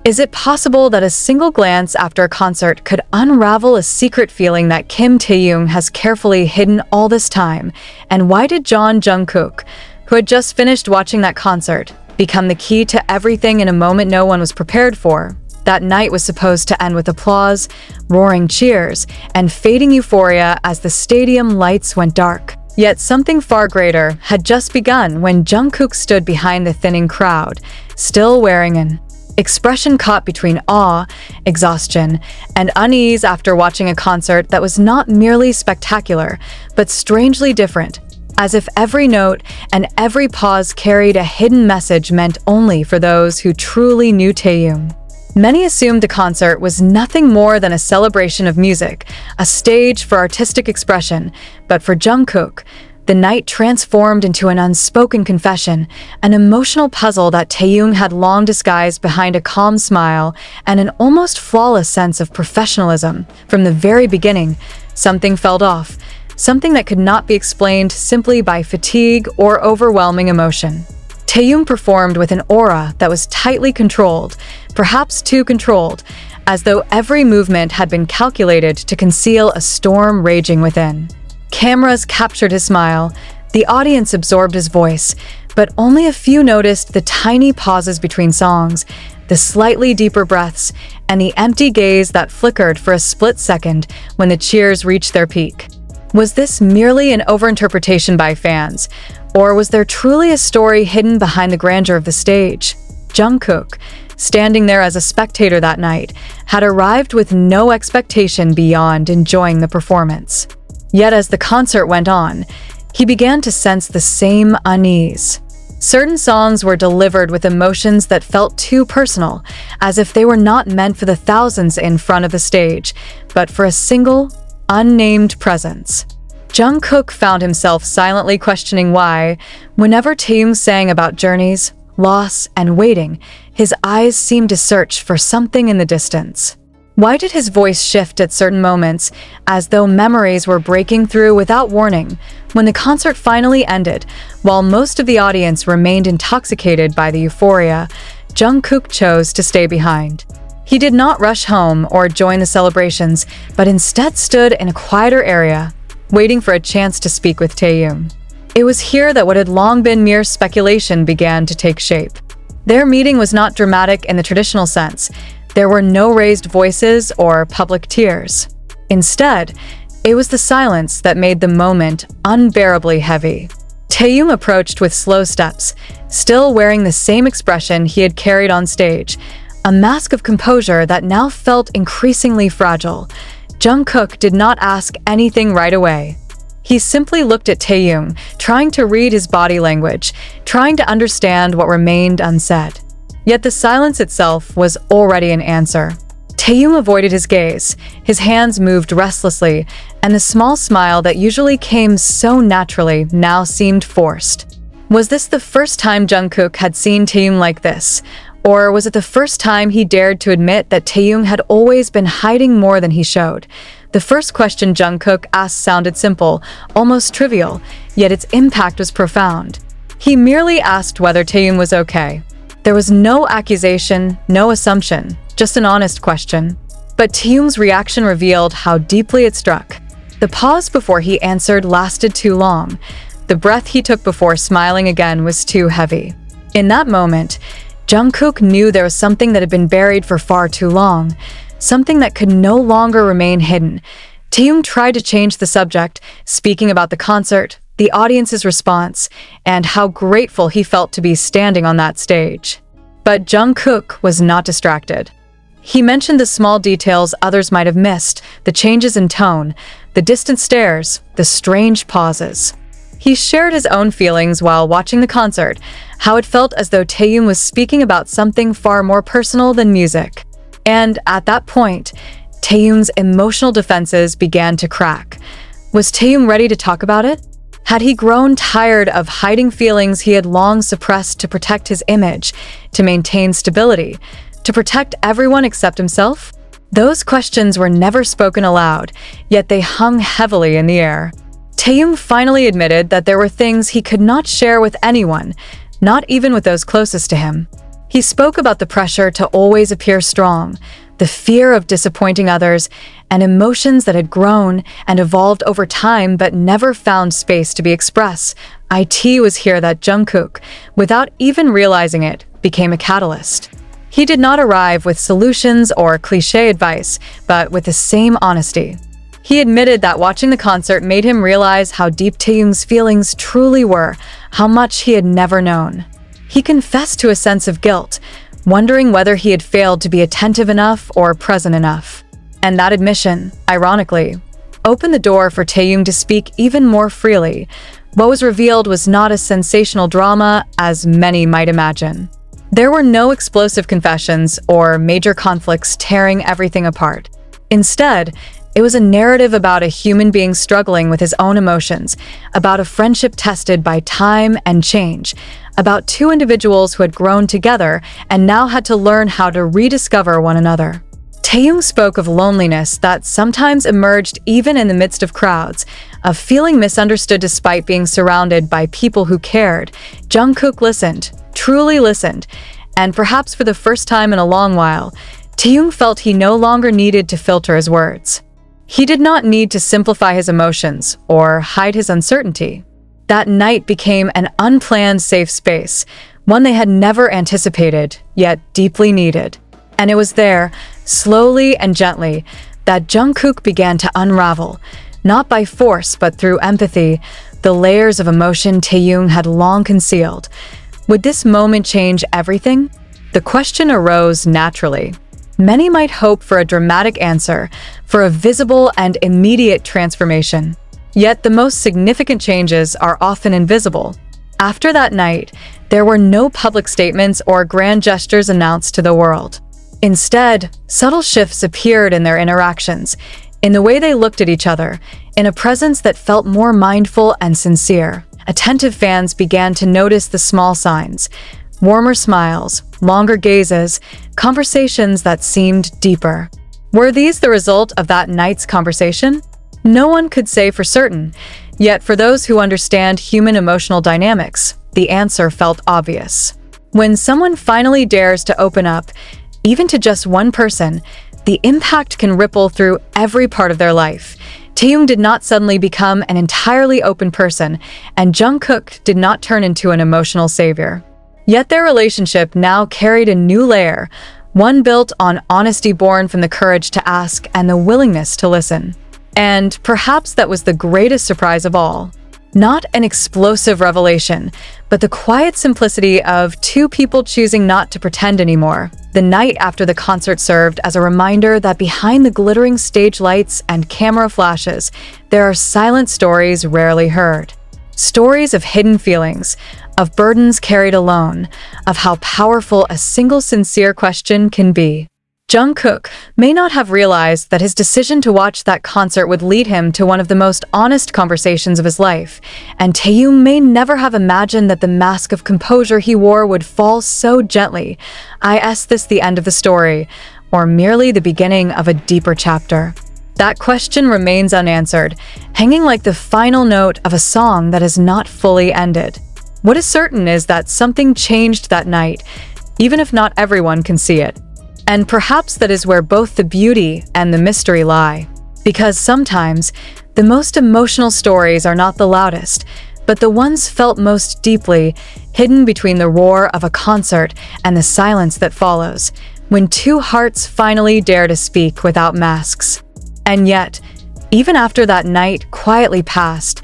Is it possible that a single glance after a concert could unravel a secret feeling that Kim Taehyung has carefully hidden all this time? And why did Jungkook, who had just finished watching that concert, become the key to everything in a moment no one was prepared for? That night was supposed to end with applause, roaring cheers, and fading euphoria as the stadium lights went dark. Yet something far greater had just begun when Jungkook stood behind the thinning crowd, still wearing an expression caught between awe, exhaustion, and unease after watching a concert that was not merely spectacular, but strangely different, as if every note and every pause carried a hidden message meant only for those who truly knew Taehyung. Many assumed the concert was nothing more than a celebration of music, a stage for artistic expression, but for Jungkook, the night transformed into an unspoken confession, an emotional puzzle that Taehyung had long disguised behind a calm smile and an almost flawless sense of professionalism. From the very beginning, something felt off, something that could not be explained simply by fatigue or overwhelming emotion. Taehyung performed with an aura that was tightly controlled, perhaps too controlled, as though every movement had been calculated to conceal a storm raging within. Cameras captured his smile, the audience absorbed his voice, but only a few noticed the tiny pauses between songs, the slightly deeper breaths, and the empty gaze that flickered for a split second when the cheers reached their peak. Was this merely an overinterpretation by fans, or was there truly a story hidden behind the grandeur of the stage? Jungkook, standing there as a spectator that night, had arrived with no expectation beyond enjoying the performance. Yet as the concert went on, he began to sense the same unease. Certain songs were delivered with emotions that felt too personal, as if they were not meant for the thousands in front of the stage, but for a single, unnamed presence. Jungkook found himself silently questioning why, whenever Taehyung sang about journeys, loss, and waiting, his eyes seemed to search for something in the distance. Why did his voice shift at certain moments, as though memories were breaking through without warning? When the concert finally ended, while most of the audience remained intoxicated by the euphoria, Jungkook chose to stay behind. He did not rush home or join the celebrations, but instead stood in a quieter area, waiting for a chance to speak with Taehyung. It was here that what had long been mere speculation began to take shape. Their meeting was not dramatic in the traditional sense. There were no raised voices or public tears. Instead, it was the silence that made the moment unbearably heavy. Taehyung approached with slow steps, still wearing the same expression he had carried on stage, a mask of composure that now felt increasingly fragile. Jungkook did not ask anything right away. He simply looked at Taehyung, trying to read his body language, trying to understand what remained unsaid. Yet the silence itself was already an answer. Taehyung avoided his gaze, his hands moved restlessly, and the small smile that usually came so naturally now seemed forced. Was this the first time Jungkook had seen Taehyung like this? Or was it the first time he dared to admit that Taehyung had always been hiding more than he showed? The first question Jungkook asked sounded simple, almost trivial, yet its impact was profound. He merely asked whether Taehyung was okay. There was no accusation, no assumption, just an honest question. But Taehyung's reaction revealed how deeply it struck. The pause before he answered lasted too long. The breath he took before smiling again was too heavy. In that moment, Jungkook knew there was something that had been buried for far too long, something that could no longer remain hidden. Taehyung tried to change the subject, speaking about the concert, the audience's response, and how grateful he felt to be standing on that stage. But Jungkook was not distracted. He mentioned the small details others might have missed, the changes in tone, the distant stares, the strange pauses. He shared his own feelings while watching the concert, how it felt as though Taehyung was speaking about something far more personal than music. And at that point, Taehyung's emotional defenses began to crack. Was Taehyung ready to talk about it? Had he grown tired of hiding feelings he had long suppressed to protect his image, to maintain stability, to protect everyone except himself? Those questions were never spoken aloud, yet they hung heavily in the air. Taehyung finally admitted that there were things he could not share with anyone, not even with those closest to him. He spoke about the pressure to always appear strong, the fear of disappointing others, and emotions that had grown and evolved over time but never found space to be expressed. It was here that Jungkook, without even realizing it, became a catalyst. He did not arrive with solutions or cliché advice, but with the same honesty. He admitted that watching the concert made him realize how deep Taehyung's feelings truly were, how much he had never known. He confessed to a sense of guilt, wondering whether he had failed to be attentive enough or present enough. And that admission, ironically, opened the door for Taehyung to speak even more freely. What was revealed was not as sensational drama as many might imagine. There were no explosive confessions or major conflicts tearing everything apart. Instead, it was a narrative about a human being struggling with his own emotions, about a friendship tested by time and change, about two individuals who had grown together and now had to learn how to rediscover one another. Taehyung spoke of loneliness that sometimes emerged even in the midst of crowds, of feeling misunderstood despite being surrounded by people who cared. Jungkook listened, truly listened, and perhaps for the first time in a long while, Taehyung felt he no longer needed to filter his words. He did not need to simplify his emotions or hide his uncertainty. That night became an unplanned safe space, one they had never anticipated, yet deeply needed. And it was there, slowly and gently, that Jungkook began to unravel, not by force but through empathy, the layers of emotion Taehyung had long concealed. Would this moment change everything? The question arose naturally. Many might hope for a dramatic answer, for a visible and immediate transformation. Yet the most significant changes are often invisible. After that night, there were no public statements or grand gestures announced to the world. Instead, subtle shifts appeared in their interactions, in the way they looked at each other, in a presence that felt more mindful and sincere. Attentive fans began to notice the small signs: warmer smiles, longer gazes, conversations that seemed deeper. Were these the result of that night's conversation? No one could say for certain, yet for those who understand human emotional dynamics, the answer felt obvious. When someone finally dares to open up, even to just one person, the impact can ripple through every part of their life. Taehyung did not suddenly become an entirely open person, and Jungkook did not turn into an emotional savior. Yet their relationship now carried a new layer, one built on honesty born from the courage to ask and the willingness to listen. And perhaps that was the greatest surprise of all. Not an explosive revelation, but the quiet simplicity of two people choosing not to pretend anymore. The night after the concert served as a reminder that behind the glittering stage lights and camera flashes, there are silent stories rarely heard. Stories of hidden feelings, of burdens carried alone, of how powerful a single sincere question can be. Jungkook may not have realized that his decision to watch that concert would lead him to one of the most honest conversations of his life, and Taehyung may never have imagined that the mask of composure he wore would fall so gently. Is this the end of the story, or merely the beginning of a deeper chapter? That question remains unanswered, hanging like the final note of a song that has not fully ended. What is certain is that something changed that night, even if not everyone can see it. And perhaps that is where both the beauty and the mystery lie. Because sometimes, the most emotional stories are not the loudest, but the ones felt most deeply, hidden between the roar of a concert and the silence that follows, when two hearts finally dare to speak without masks. And yet, even after that night quietly passed,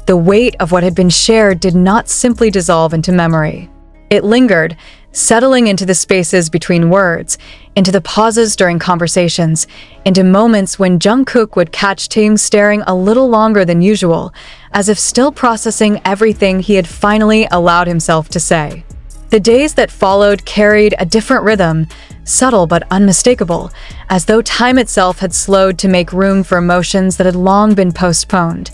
the weight of what had been shared did not simply dissolve into memory. It lingered, settling into the spaces between words, into the pauses during conversations, into moments when Jungkook would catch Taehyung staring a little longer than usual, as if still processing everything he had finally allowed himself to say. The days that followed carried a different rhythm, subtle but unmistakable, as though time itself had slowed to make room for emotions that had long been postponed.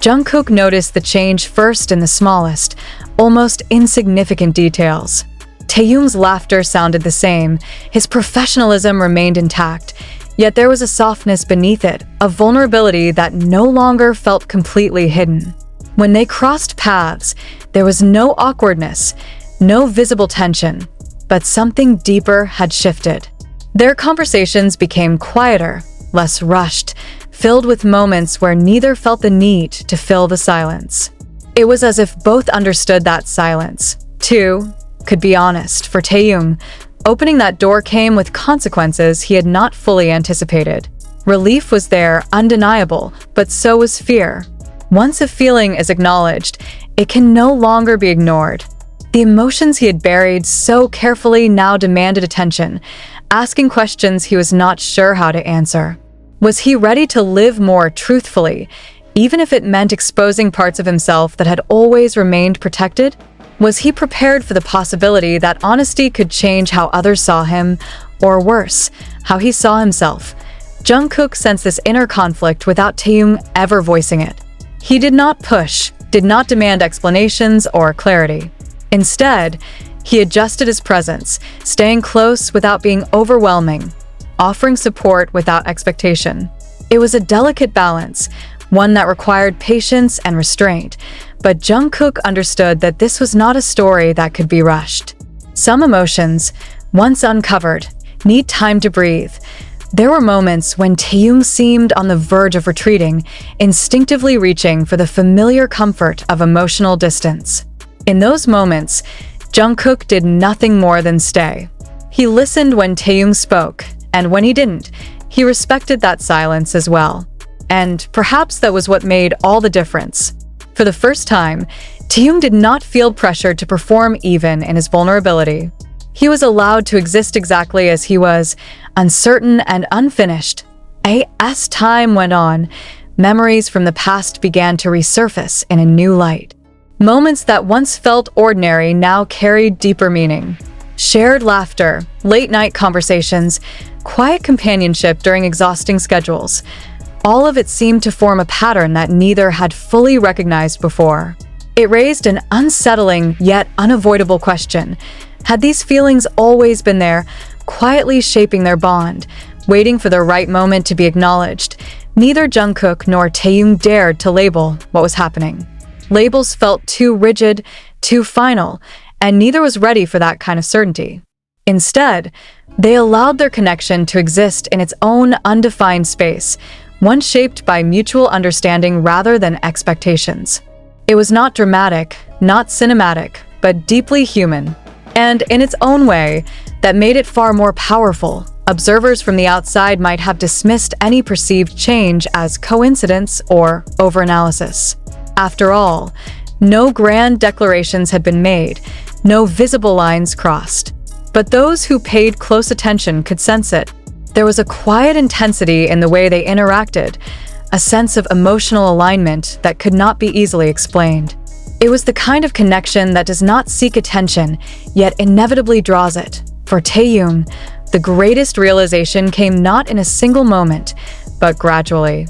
Jungkook noticed the change first in the smallest, almost insignificant details. Taehyung's laughter sounded the same, his professionalism remained intact, yet there was a softness beneath it, a vulnerability that no longer felt completely hidden. When they crossed paths, there was no awkwardness, no visible tension, but something deeper had shifted. Their conversations became quieter, less rushed, filled with moments where neither felt the need to fill the silence. It was as if both understood that silence, too, could be honest. For Taehyung, opening that door came with consequences he had not fully anticipated. Relief was there, undeniable, but so was fear. Once a feeling is acknowledged, it can no longer be ignored. The emotions he had buried so carefully now demanded attention, asking questions he was not sure how to answer. Was he ready to live more truthfully, even if it meant exposing parts of himself that had always remained protected? Was he prepared for the possibility that honesty could change how others saw him, or worse, how he saw himself? Jungkook sensed this inner conflict without Taehyung ever voicing it. He did not push, did not demand explanations or clarity. Instead, he adjusted his presence, staying close without being overwhelming, offering support without expectation. It was a delicate balance, one that required patience and restraint, but Jungkook understood that this was not a story that could be rushed. Some emotions, once uncovered, need time to breathe. There were moments when Taehyung seemed on the verge of retreating, instinctively reaching for the familiar comfort of emotional distance. In those moments, Jungkook did nothing more than stay. He listened when Taehyung spoke, and when he didn't, he respected that silence as well. And perhaps that was what made all the difference. For the first time, Taehyung did not feel pressured to perform even in his vulnerability. He was allowed to exist exactly as he was, uncertain and unfinished. As time went on, memories from the past began to resurface in a new light. Moments that once felt ordinary now carried deeper meaning. Shared laughter, late-night conversations, quiet companionship during exhausting schedules. All of it seemed to form a pattern that neither had fully recognized before. It raised an unsettling yet unavoidable question. Had these feelings always been there, quietly shaping their bond, waiting for the right moment to be acknowledged? Neither Jungkook nor Taehyung dared to label what was happening. Labels felt too rigid, too final, and neither was ready for that kind of certainty. Instead, they allowed their connection to exist in its own undefined space, one shaped by mutual understanding rather than expectations. It was not dramatic, not cinematic, but deeply human. And in its own way, that made it far more powerful. Observers from the outside might have dismissed any perceived change as coincidence or overanalysis. After all, no grand declarations had been made, no visible lines crossed. But those who paid close attention could sense it. There was a quiet intensity in the way they interacted, a sense of emotional alignment that could not be easily explained. It was the kind of connection that does not seek attention, yet inevitably draws it. For Taehyung, the greatest realization came not in a single moment, but gradually.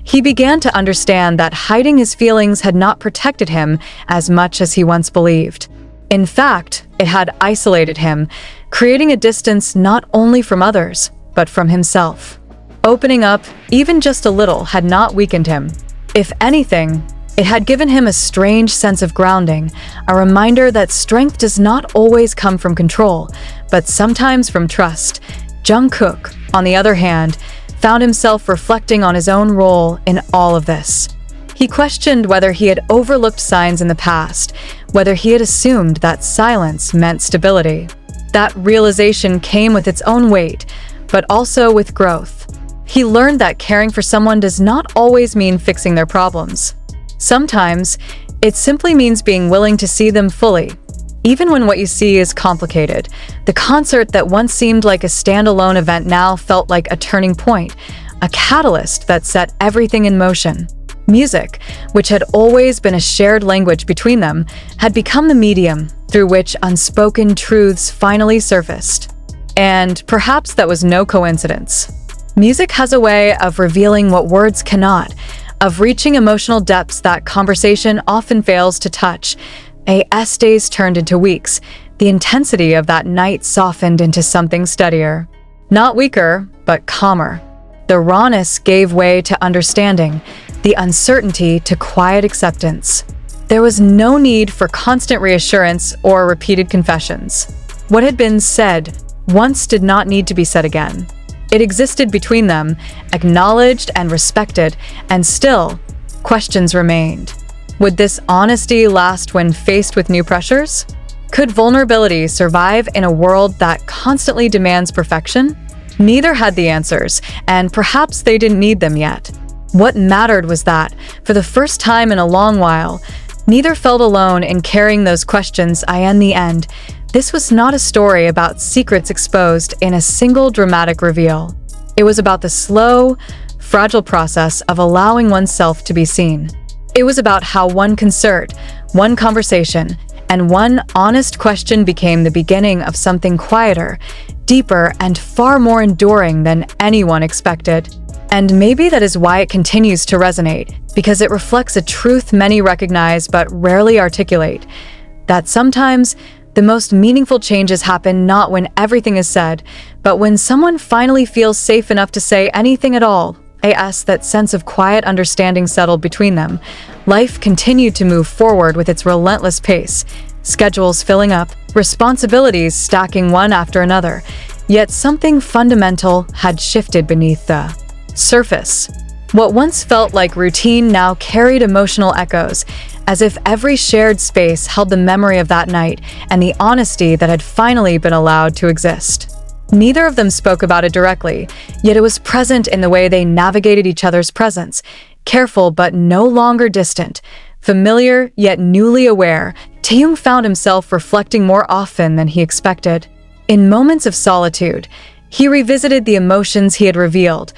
He began to understand that hiding his feelings had not protected him as much as he once believed. In fact, it had isolated him, creating a distance not only from others, but from himself. Opening up, even just a little, had not weakened him. If anything, it had given him a strange sense of grounding, a reminder that strength does not always come from control, but sometimes from trust. Jungkook, on the other hand, found himself reflecting on his own role in all of this. He questioned whether he had overlooked signs in the past, whether he had assumed that silence meant stability. That realization came with its own weight, but also with growth. He learned that caring for someone does not always mean fixing their problems. Sometimes, it simply means being willing to see them fully, even when what you see is complicated. The concert that once seemed like a standalone event now felt like a turning point, a catalyst that set everything in motion. Music, which had always been a shared language between them, had become the medium through which unspoken truths finally surfaced. And perhaps that was no coincidence. Music has a way of revealing what words cannot, of reaching emotional depths that conversation often fails to touch. As days turned into weeks, the intensity of that night softened into something steadier. Not weaker, but calmer. The rawness gave way to understanding, the uncertainty to quiet acceptance. There was no need for constant reassurance or repeated confessions. What had been said once did not need to be said again. It existed between them, acknowledged and respected, and still, questions remained. Would this honesty last when faced with new pressures? Could vulnerability survive in a world that constantly demands perfection? Neither had the answers, and perhaps they didn't need them yet. What mattered was that, for the first time in a long while, neither felt alone in carrying those questions. In the end, this was not a story about secrets exposed in a single dramatic reveal. It was about the slow, fragile process of allowing oneself to be seen. It was about how one concert, one conversation, and one honest question became the beginning of something quieter, deeper, and far more enduring than anyone expected. And maybe that is why it continues to resonate, because it reflects a truth many recognize but rarely articulate, that sometimes the most meaningful changes happen not when everything is said, but when someone finally feels safe enough to say anything at all. As that sense of quiet understanding settled between them, life continued to move forward with its relentless pace, schedules filling up, responsibilities stacking one after another, yet something fundamental had shifted beneath the surface. What once felt like routine now carried emotional echoes, as if every shared space held the memory of that night and the honesty that had finally been allowed to exist. Neither of them spoke about it directly, yet it was present in the way they navigated each other's presence, careful but no longer distant, familiar yet newly aware. Taehyung found himself reflecting more often than he expected. In moments of solitude, he revisited the emotions he had revealed,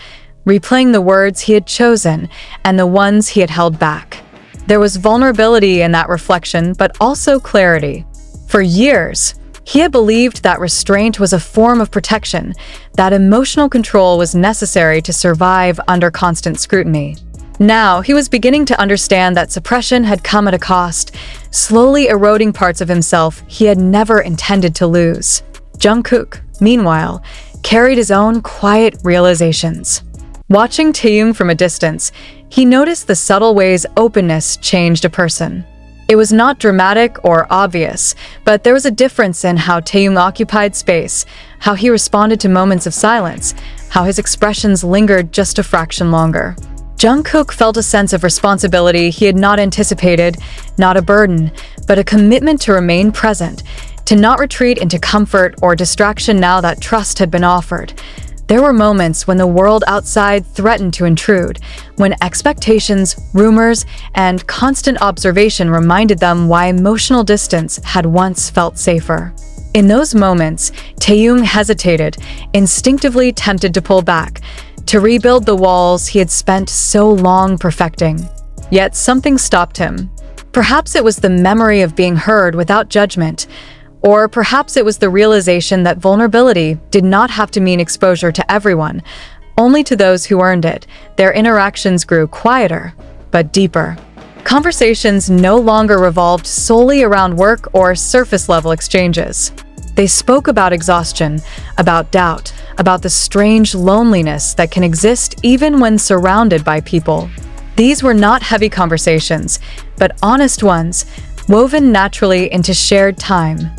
replaying the words he had chosen and the ones he had held back. There was vulnerability in that reflection, but also clarity. For years, he had believed that restraint was a form of protection, that emotional control was necessary to survive under constant scrutiny. Now, he was beginning to understand that suppression had come at a cost, slowly eroding parts of himself he had never intended to lose. Jungkook, meanwhile, carried his own quiet realizations. Watching Taehyung from a distance, he noticed the subtle ways openness changed a person. It was not dramatic or obvious, but there was a difference in how Taehyung occupied space, how he responded to moments of silence, how his expressions lingered just a fraction longer. Jungkook felt a sense of responsibility he had not anticipated, not a burden, but a commitment to remain present, to not retreat into comfort or distraction now that trust had been offered. There were moments when the world outside threatened to intrude, when expectations, rumors, and constant observation reminded them why emotional distance had once felt safer. In those moments, Taehyung hesitated, instinctively tempted to pull back, to rebuild the walls he had spent so long perfecting. Yet something stopped him. Perhaps it was the memory of being heard without judgment, or perhaps it was the realization that vulnerability did not have to mean exposure to everyone, only to those who earned it. Their interactions grew quieter, but deeper. Conversations no longer revolved solely around work or surface-level exchanges. They spoke about exhaustion, about doubt, about the strange loneliness that can exist even when surrounded by people. These were not heavy conversations, but honest ones, woven naturally into shared time.